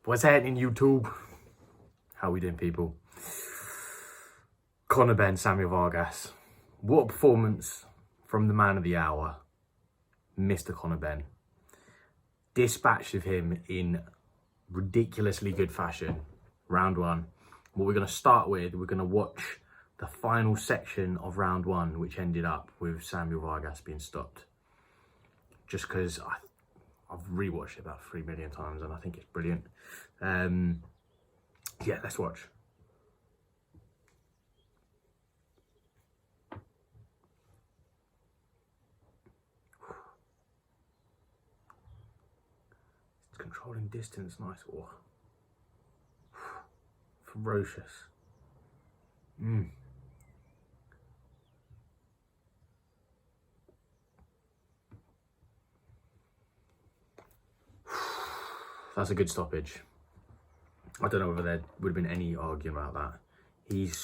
What's happening, YouTube? How we doing, people? Conor Benn, Samuel Vargas. What a performance from the man of the hour, Mr. Conor Benn. Dispatched of him in ridiculously good fashion. Round one. What we're going to start with, we're going to watch the final section of round one, which ended up with Samuel Vargas being stopped. Just because I've rewatched it about 3 million times and I think it's brilliant. Yeah, let's watch. It's controlling distance, nice. Oh. Ferocious. That's a good stoppage. I don't know whether there would have been any argument about that.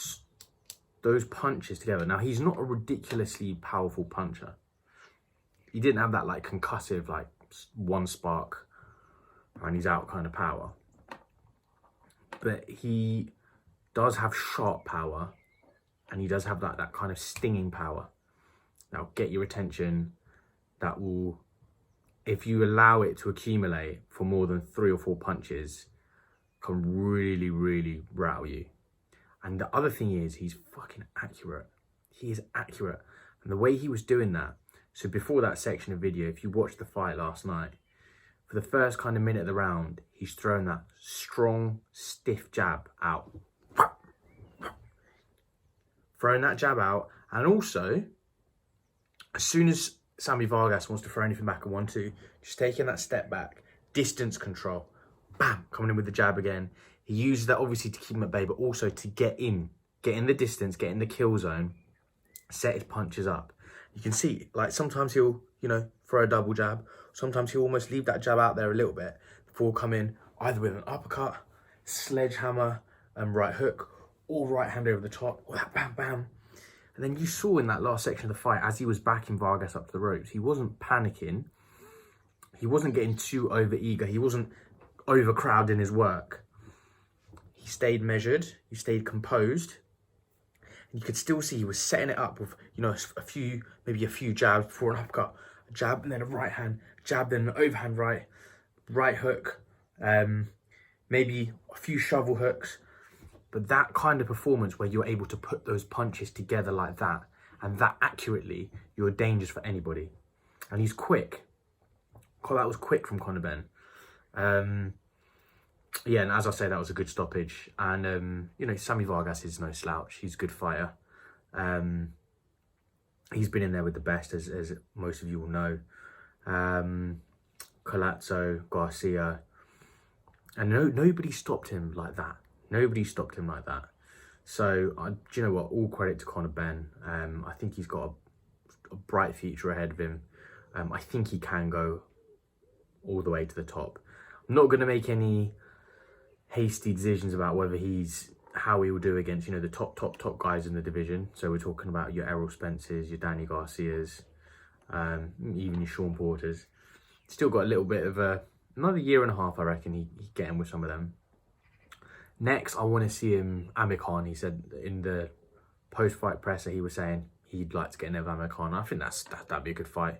Those punches together. Now, he's not a ridiculously powerful puncher. He didn't have that like concussive, like one spark and he's out kind of power. But he does have sharp power and he does have that kind of stinging power. That'll get your attention. That will, if you allow it to accumulate for more than 3 or 4 punches, can really, really rattle you. And the other thing is, he's fucking accurate. He is accurate. And the way he was doing that, so before that section of video, if you watched the fight last night, for the first kind of minute of the round, he's throwing that strong, stiff jab out. Throwing that jab out. And also, as soon as Sammy Vargas wants to throw anything back at 1-2, just taking that step back, distance control, bam, coming in with the jab again. He uses that obviously to keep him at bay, but also to get in the distance, get in the kill zone, set his punches up. You can see, like, sometimes he'll, throw a double jab. Sometimes he'll almost leave that jab out there a little bit before coming either with an uppercut, sledgehammer, and right hook, or right hand over the top, or that bam, bam. And then you saw in that last section of the fight, as he was backing Vargas up to the ropes, he wasn't panicking. He wasn't getting too over-eager. He wasn't overcrowding his work. He stayed measured. He stayed composed. And you could still see he was setting it up with, maybe a few jabs before an uppercut. A jab and then a right hand, jab, then an overhand right hook, maybe a few shovel hooks. But that kind of performance where you're able to put those punches together like that and that accurately, you're dangerous for anybody. And he's quick. That was quick from Conor Benn. Yeah, and as I say, that was a good stoppage. And, Sammy Vargas is no slouch. He's a good fighter. He's been in there with the best, as most of you will know. Colazzo, Garcia. And nobody stopped him like that. Nobody stopped him like that. So, do you know what? All credit to Conor Benn. I think he's got a bright future ahead of him. I think he can go all the way to the top. I'm not going to make any hasty decisions about how he will do against, the top guys in the division. So we're talking about your Errol Spencers, your Danny Garcias, even your Sean Porters. Still got a little bit of another year and a half, I reckon, he'd get in with some of them. Next, I want to see him, Amir Khan. He said in the post-fight presser, he was saying he'd like to get in there with Amir Khan. I think that'd be a good fight.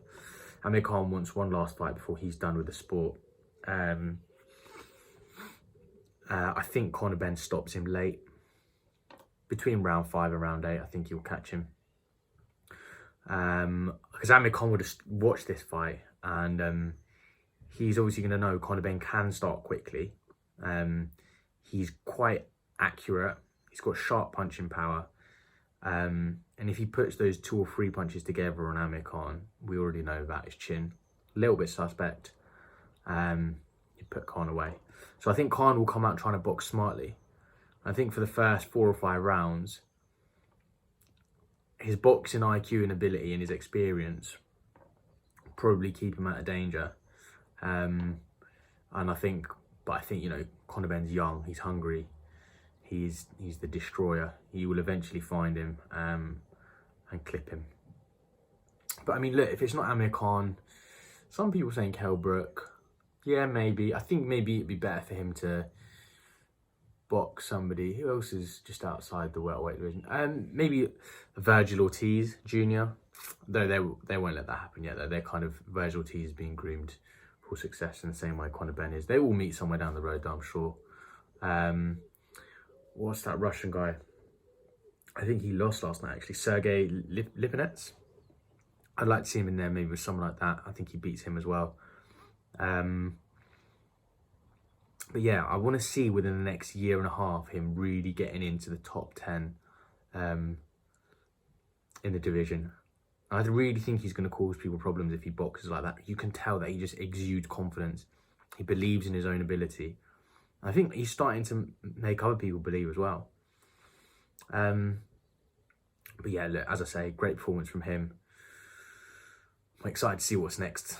Amir Khan wants one last fight before he's done with the sport. I think Conor Benn stops him late. Between round 5 and round 8, I think he'll catch him. Because Amir Khan would have watched this fight and he's obviously going to know Conor Benn can start quickly. He's quite accurate. He's got sharp punching power. And if he puts those 2 or 3 punches together on Amir Khan, we already know about his chin. A little bit suspect. You put Khan away. So I think Khan will come out trying to box smartly. I think for the first 4 or 5 rounds, his boxing IQ and ability and his experience probably keep him out of danger. And I think, Conor Benn's young, he's hungry, he's the destroyer. He will eventually find him and clip him. But I mean, look, if it's not Amir Khan, some people saying Kell Brook, Yeah, maybe. I think maybe it'd be better for him to box somebody. Who else is just outside the welterweight division? Maybe Virgil Ortiz Jr. Though they won't let that happen yet. Though they're kind of Virgil Ortiz being groomed for success in the same way Conor Benn is. They will meet somewhere down the road, though, I'm sure. What's that Russian guy? I think he lost last night, actually. Sergey Lipinets. I'd like to see him in there maybe with someone like that. I think he beats him as well. But yeah, I want to see within the next year and a half him really getting into the top 10 in the division. I really think he's going to cause people problems if he boxes like that. You can tell that he just exudes confidence. He believes in his own ability. I think he's starting to make other people believe as well. But yeah, look, as I say, great performance from him. I'm excited to see what's next.